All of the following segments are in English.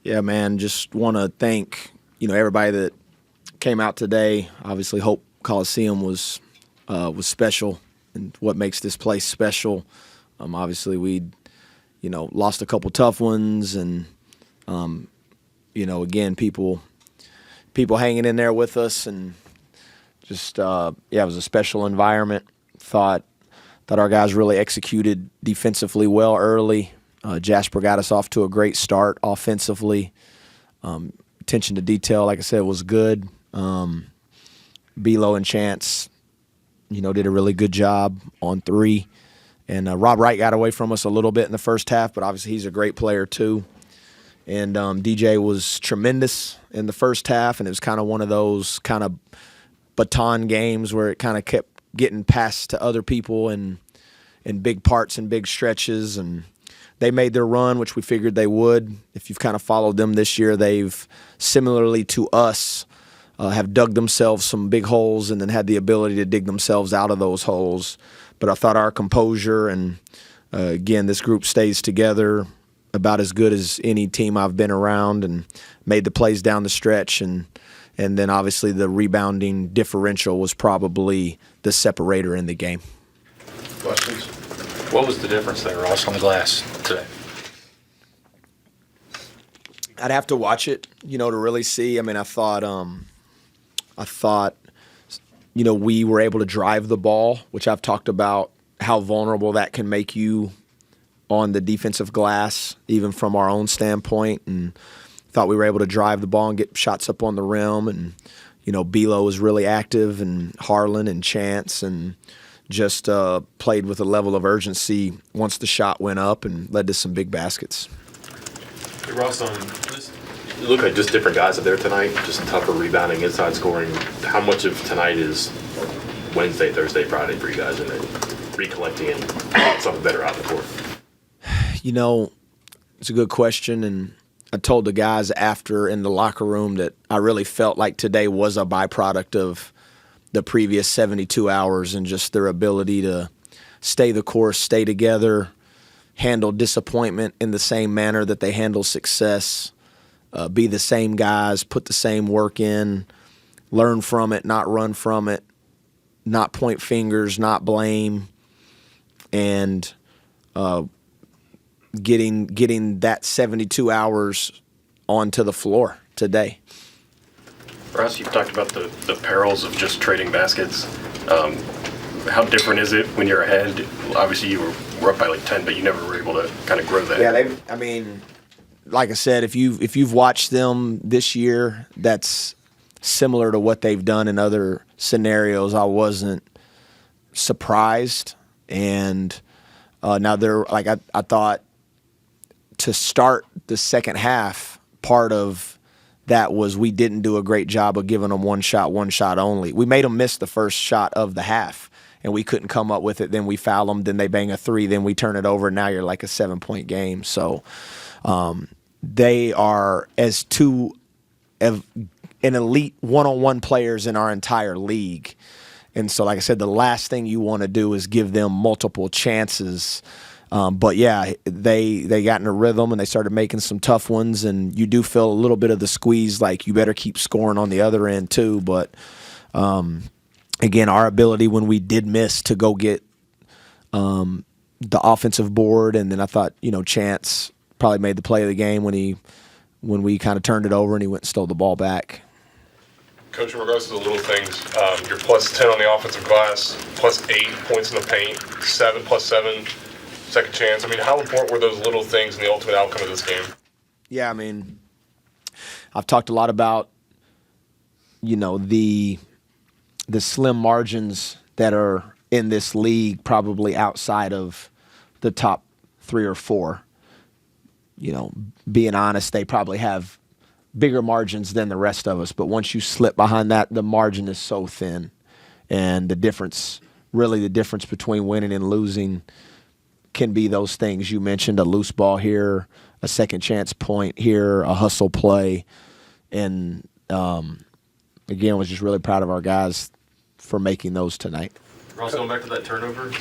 Yeah, man, just want to thank, everybody that came out today. Obviously, Hope Coliseum was special, and what makes this place special. Obviously, we, lost a couple tough ones, and, again, people hanging in there with us, and just, it was a special environment. Thought our guys really executed defensively well early. Jasper got us off to a great start offensively. Attention to detail, like I said, was good. Belo and Chance, did a really good job on three. And Rob Wright got away from us a little bit in the first half, but obviously he's a great player too. And DJ was tremendous in the first half, and it was kind of one of those kind of baton games where it kind of kept getting passed to other people in big parts and big stretches, and they made their run, which we figured they would. If you've kind of followed them this year, they've, similarly to us, have dug themselves some big holes and then had the ability to dig themselves out of those holes. But I thought our composure and, again, this group stays together about as good as any team I've been around, and made the plays down the stretch. And then, obviously, the rebounding differential was probably the separator in the game. Questions? What was the difference there, Ross, on the glass today? I'd have to watch it, to really see. I mean, I thought, we were able to drive the ball, which I've talked about how vulnerable that can make you on the defensive glass, even from our own standpoint. And thought we were able to drive the ball and get shots up on the rim. And, Belo was really active, and Harlan and Chance, and just played with a level of urgency once the shot went up and led to some big baskets. Hey, Ross, you look like just different guys up there tonight, just tougher rebounding, inside scoring. How much of tonight is Wednesday, Thursday, Friday for you guys, and then recollecting and getting something better out the court? It's a good question, and I told the guys after in the locker room that I really felt like today was a byproduct of the previous 72 hours and just their ability to stay the course, stay together, handle disappointment in the same manner that they handle success, be the same guys, put the same work in, learn from it, not run from it, not point fingers, not blame, and getting that 72 hours onto the floor today. Ross, you've talked about the perils of just trading baskets. How different is it when you're ahead? Obviously, you were up by like 10, but you never were able to kind of grow that. Yeah, like I said, if you've watched them this year, that's similar to what they've done in other scenarios. I wasn't surprised, and now they're like I thought to start the second half. Part of that was we didn't do a great job of giving them one shot only. We made them miss the first shot of the half, and we couldn't come up with it. Then we foul them, then they bang a three, then we turn it over, and now you're like a 7-point game. So they are as two an elite one-on-one players in our entire league. And so, like I said, the last thing you want to do is give them multiple chances. But, yeah, they got in a rhythm and they started making some tough ones, and you do feel a little bit of the squeeze, like you better keep scoring on the other end too. But, again, our ability when we did miss to go get the offensive board, and then I thought, Chance probably made the play of the game when we kind of turned it over and he went and stole the ball back. Coach, in regards to the little things, you're plus 10 on the offensive glass, plus 8 points in the paint, 7+7 second chance. How important were those little things in the ultimate outcome of this game? Yeah, I've talked a lot about, the slim margins that are in this league, probably outside of the top 3 or 4. Being honest, they probably have bigger margins than the rest of us. But once you slip behind that, the margin is so thin. And the difference between winning and losing can be those things you mentioned: a loose ball here, a second chance point here, a hustle play. And, again, was just really proud of our guys for making those tonight. Ross, going back to that turnover,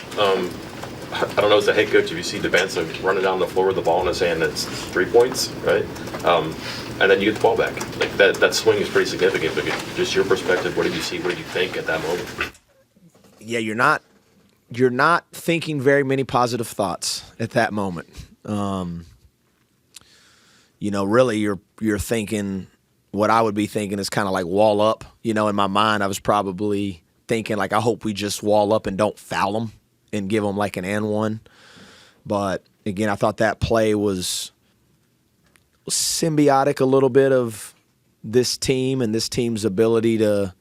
I don't know, as a head coach, if you see Devanza running down the floor with the ball in his hand, that's 3 points, right? And then you get the ball back. Like that swing is pretty significant. But just your perspective, what did you see? What did you think at that moment? Yeah, you're not thinking very many positive thoughts at that moment. Really you're thinking, what I would be thinking is kind of like wall up. In my mind, I was probably thinking like, I hope we just wall up and don't foul them and give them like an and one. But again, I thought that play was symbiotic a little bit of this team and this team's ability to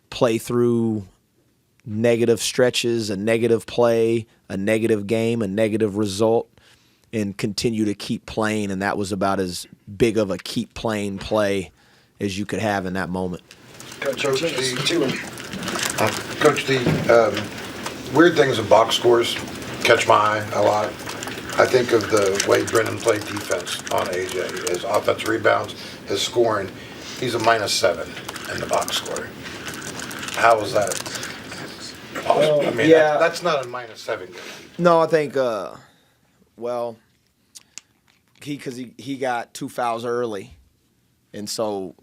play through negative stretches, a negative play, a negative game, a negative result, and continue to keep playing. And that was about as big of a keep playing play as you could have in that moment. Coach, the weird things in box scores catch my eye a lot. I think of the way Brennan played defense on AJ, his offensive rebounds, his scoring. He's a -7 in the box score. How is that possible? I mean, yeah. that's not a -7 game. No, I think, he got 2 fouls early. And so,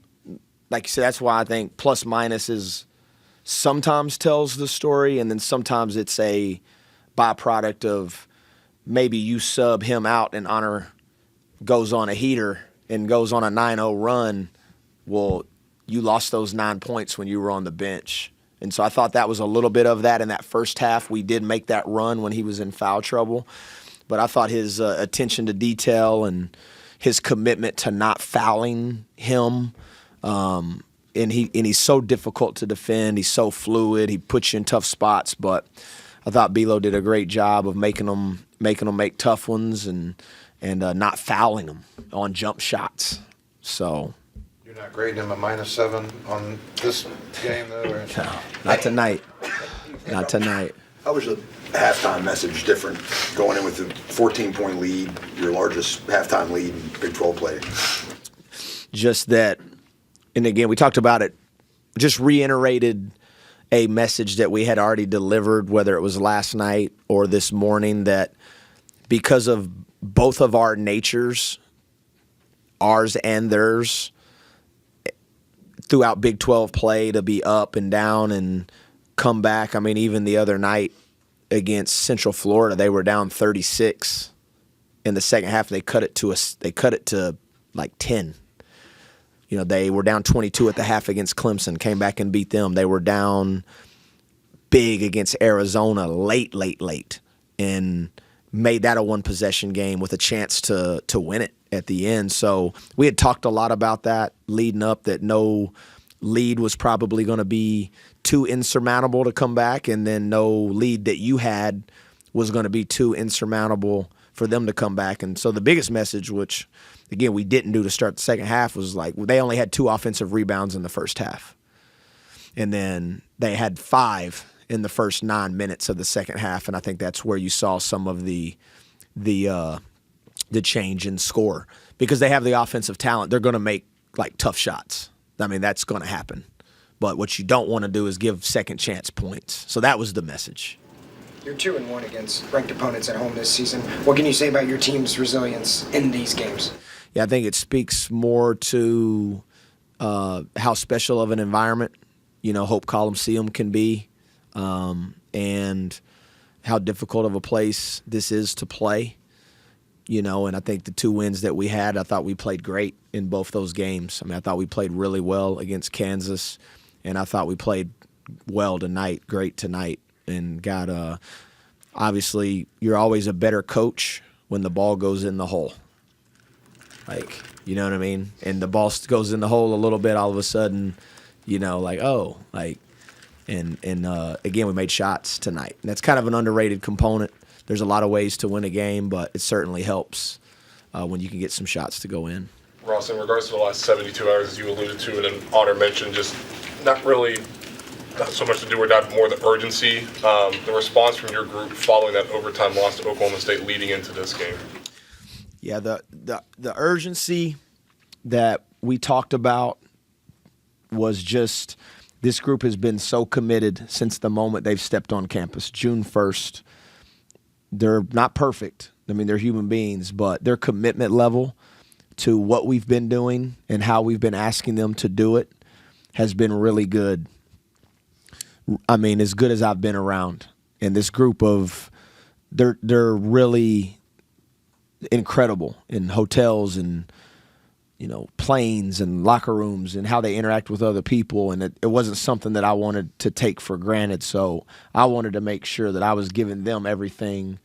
like you said, that's why I think plus minus is sometimes tells the story, and then sometimes it's a byproduct of maybe you sub him out and Honor goes on a heater and goes on a 9-0 run. Well, you lost those 9 points when you were on the bench. And so I thought that was a little bit of that in that first half. We did make that run when he was in foul trouble. But I thought his attention to detail and his commitment to not fouling him, and he's so difficult to defend. He's so fluid. He puts you in tough spots. But I thought Belo did a great job of making them make tough ones and not fouling them on jump shots. So You're not grading him a -7 on this game, though? Or? no, not tonight. Not tonight. How was the halftime message different going in with a 14-point lead, your largest halftime lead in Big 12 play? Just that, and again, we talked about it, just reiterated a message that we had already delivered, whether it was last night or this morning, that because of both of our natures, ours and theirs, throughout Big 12 play, to be up and down and come back. I mean, even the other night against Central Florida, they were down 36 in the second half. They cut it to like 10. They were down 22 at the half against Clemson, came back and beat them. They were down big against Arizona late, and made that a one-possession game with a chance to win it at the end. So we had talked a lot about that leading up, that no lead was probably going to be too insurmountable to come back, and then no lead that you had was going to be too insurmountable for them to come back. And so the biggest message, which, again, we didn't do to start the second half, was like they only had 2 offensive rebounds in the first half. And then they had 5 in the first 9 minutes of the second half, and I think that's where you saw some of the change in score. Because they have the offensive talent, they're going to make like tough shots. I mean, that's going to happen. But what you don't want to do is give second chance points. So that was the message. You're 2-1 against ranked opponents at home this season. What can you say about your team's resilience in these games? Yeah, I think it speaks more to how special of an environment, Hope Coliseum can be, and how difficult of a place this is to play. And I think the 2 wins that we had, I thought we played great in both those games. I mean, I thought we played really well against Kansas, and I thought we played well tonight, great tonight, and got obviously you're always a better coach when the ball goes in the hole. Like, you know what I mean? And the ball goes in the hole a little bit, all of a sudden, and again, we made shots tonight. And that's kind of an underrated component. There's a lot of ways to win a game, but it certainly helps when you can get some shots to go in. Ross, in regards to the last 72 hours, as you alluded to, and then Honor mentioned, just not so much to do with that, more the urgency, the response from your group following that overtime loss to Oklahoma State leading into this game. Yeah, the urgency that we talked about was just, this group has been so committed since the moment they've stepped on campus, June 1st. They're not perfect. I mean, they're human beings, but their commitment level to what we've been doing and how we've been asking them to do it has been really good. I mean, as good as I've been around. And this group of, they're really incredible in hotels and, planes and locker rooms and how they interact with other people. And it wasn't something that I wanted to take for granted. So I wanted to make sure that I was giving them everything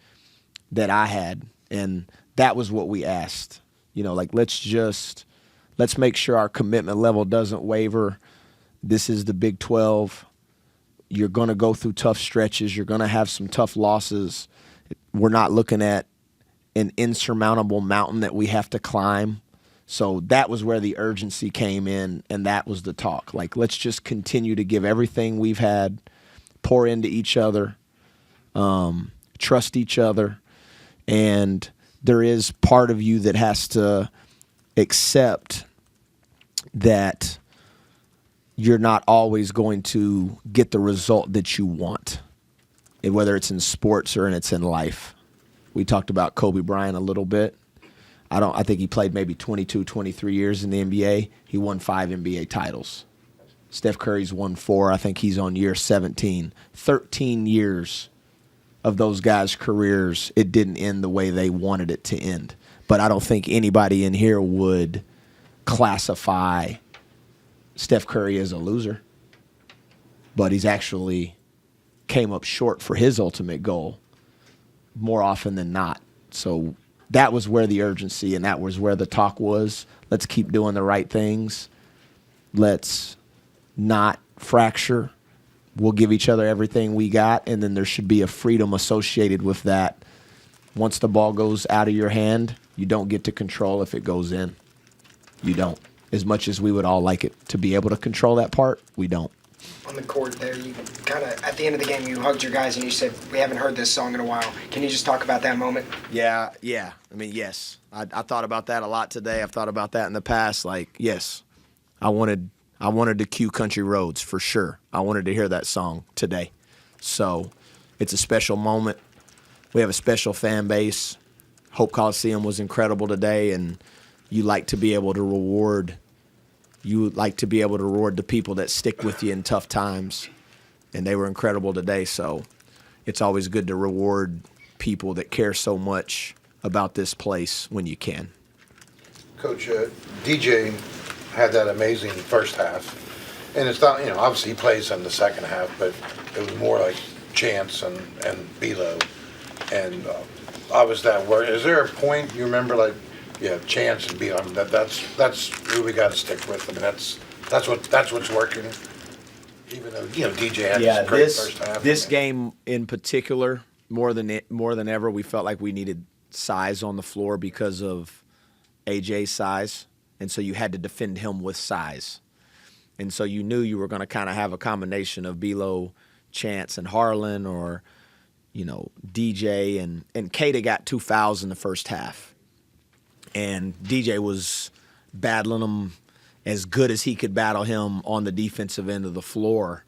that I had. And that was what we asked. Let's make sure our commitment level doesn't waver. This is the Big 12. You're going to go through tough stretches. You're going to have some tough losses. We're not looking at an insurmountable mountain that we have to climb. So that was where the urgency came in, and that was the talk. Let's just continue to give everything we've had, pour into each other, trust each other, and there is part of you that has to accept that you're not always going to get the result that you want, and whether it's in sports or it's in life. We talked about Kobe Bryant a little bit. I think he played maybe 22, 23 years in the NBA. He won 5 NBA titles. Steph Curry's won 4. I think he's on year 17. 13 years of those guys' careers, it didn't end the way they wanted it to end. But I don't think anybody in here would classify Steph Curry as a loser. But he's actually came up short for his ultimate goal more often than not. So that was where the urgency and that was where the talk was. Let's keep doing the right things. Let's not fracture. We'll give each other everything we got, and then there should be a freedom associated with that. Once the ball goes out of your hand, you don't get to control if it goes in. You don't. As much as we would all like it to be able to control that part, we don't. On the court there, you kind of, at the end of the game, you hugged your guys and you said, we haven't heard this song in a while. Can you just talk about that moment? Yeah. I mean, yes. I thought about that a lot today. I've thought about that in the past. Yes, I wanted to cue Country Roads for sure. I wanted to hear that song today. So it's a special moment. We have a special fan base. Hope Coliseum was incredible today, and you like to be able to reward the people that stick with you in tough times, and they were incredible today. So it's always good to reward people that care so much about this place when you can. Coach, DJ had that amazing first half, and it's not, obviously he plays in the second half, but it was more like Chance and Belo, and I was that worried. Is there a point you remember Chance and Belo? I mean, that's who we got to stick with. I mean, that's what's working. Even though DJ had this great first half. This game in particular, more than ever, we felt like we needed size on the floor because of AJ's size, and so you had to defend him with size, and so you knew you were going to kind of have a combination of Belo, Chance, and Harlan, or DJ and Kata got 2 fouls in the first half. And DJ was battling him as good as he could battle him on the defensive end of the floor.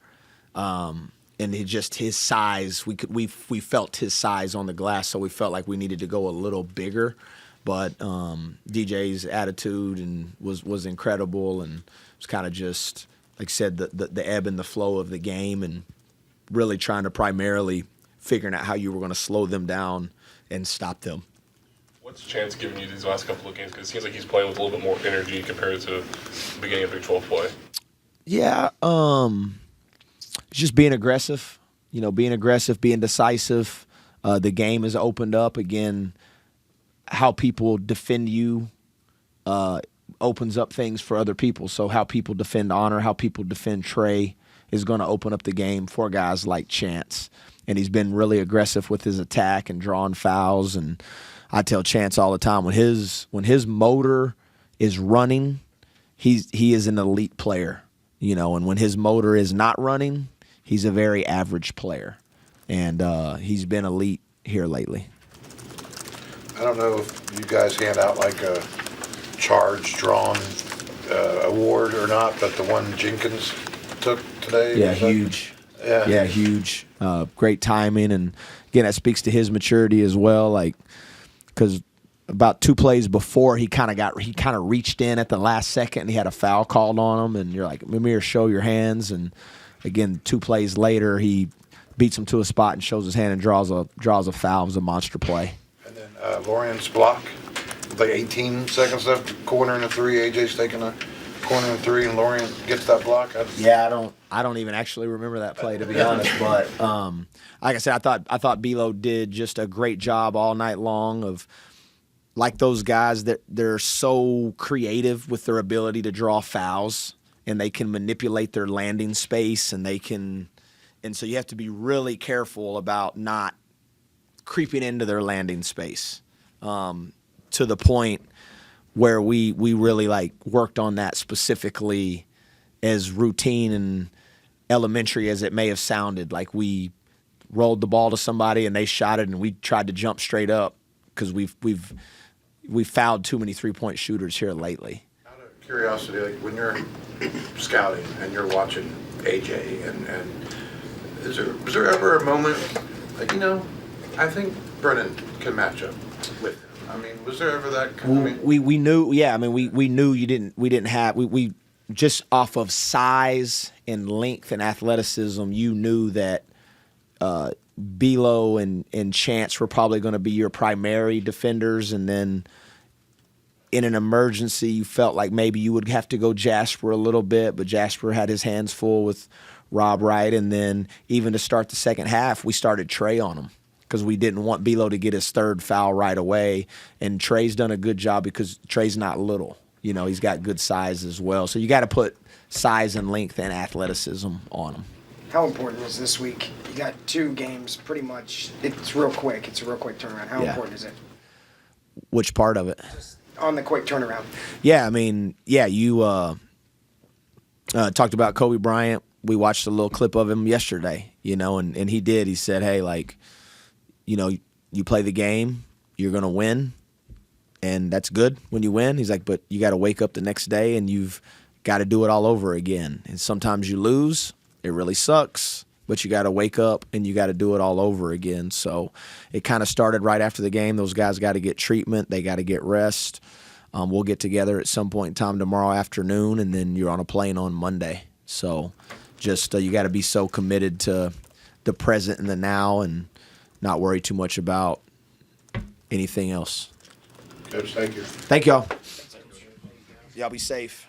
And his size, we felt his size on the glass, so we felt like we needed to go a little bigger. But DJ's attitude and was incredible, and it was kind of just, like I said, the ebb and the flow of the game, and really trying to primarily figuring out how you were going to slow them down and stop them. What's Chance giving you these last couple of games? Because it seems like he's playing with a little bit more energy compared to the beginning of Big 12 play. Yeah, just being aggressive, being decisive. The game has opened up again. How people defend you opens up things for other people. So how people defend Honor, how people defend Trey is going to open up the game for guys like Chance. And he's been really aggressive with his attack and drawing fouls. And I tell Chance all the time, when his motor is running, he is an elite player. And when his motor is not running, he's a very average player. And he's been elite here lately. I don't know if you guys hand out like a charge drawn award or not, but the one Jenkins took today. Yeah, huge. Yeah, huge. Great timing, and again, that speaks to his maturity as well. Because about 2 plays before he kind of reached in at the last second and he had a foul called on him, and you're like, Mimir, show your hands. And again, 2 plays later, he beats him to a spot and shows his hand and draws a foul. It was a monster play. And then Lorian's block, like 18 seconds left, corner and a 3. AJ's taking a corner and a 3, and Lorian gets that block. Yeah, I don't even actually remember that play, to be honest. But like I said, I thought Belo did just a great job all night long of, like, those guys that they're so creative with their ability to draw fouls, and they can manipulate their landing space, and so you have to be really careful about not creeping into their landing space, to the point where we really like worked on that specifically, as routine and elementary as it may have sounded. Like, we rolled the ball to somebody and they shot it, and we tried to jump straight up because we've fouled too many 3-point shooters here lately. Out of curiosity, like when you're scouting and you're watching AJ, and was there ever a moment like, I think Brennan can match up with him? I mean, was there ever that kind of... We knew, yeah. I mean, we knew we didn't have just off of size and length and athleticism, you knew that Belo and Chance were probably going to be your primary defenders, and then in an emergency, you felt like maybe you would have to go Jasper a little bit, but Jasper had his hands full with Rob Wright, and then even to start the second half, we started Trey on him because we didn't want Belo to get his 3rd foul right away, and Trey's done a good job because Trey's not little. He's got good size as well, so you got to put size and length and athleticism on him. How important is this week? You got 2 games, pretty much. It's real quick. It's a real quick turnaround. How important is it? Which part of it? On the quick turnaround. Yeah, I mean, you talked about Kobe Bryant. We watched a little clip of him yesterday, and he did. He said, hey, like, you play the game, you're going to win, and that's good when you win. He's like, but you got to wake up the next day and you've got to do it all over again. And sometimes you lose. It really sucks, but you got to wake up and you got to do it all over again. So it kind of started right after the game. Those guys got to get treatment. They got to get rest. We'll get together at some point in time tomorrow afternoon, and then you're on a plane on Monday. So just you got to be so committed to the present and the now and not worry too much about anything else. Coach, thank you. Thank y'all. Y'all be safe.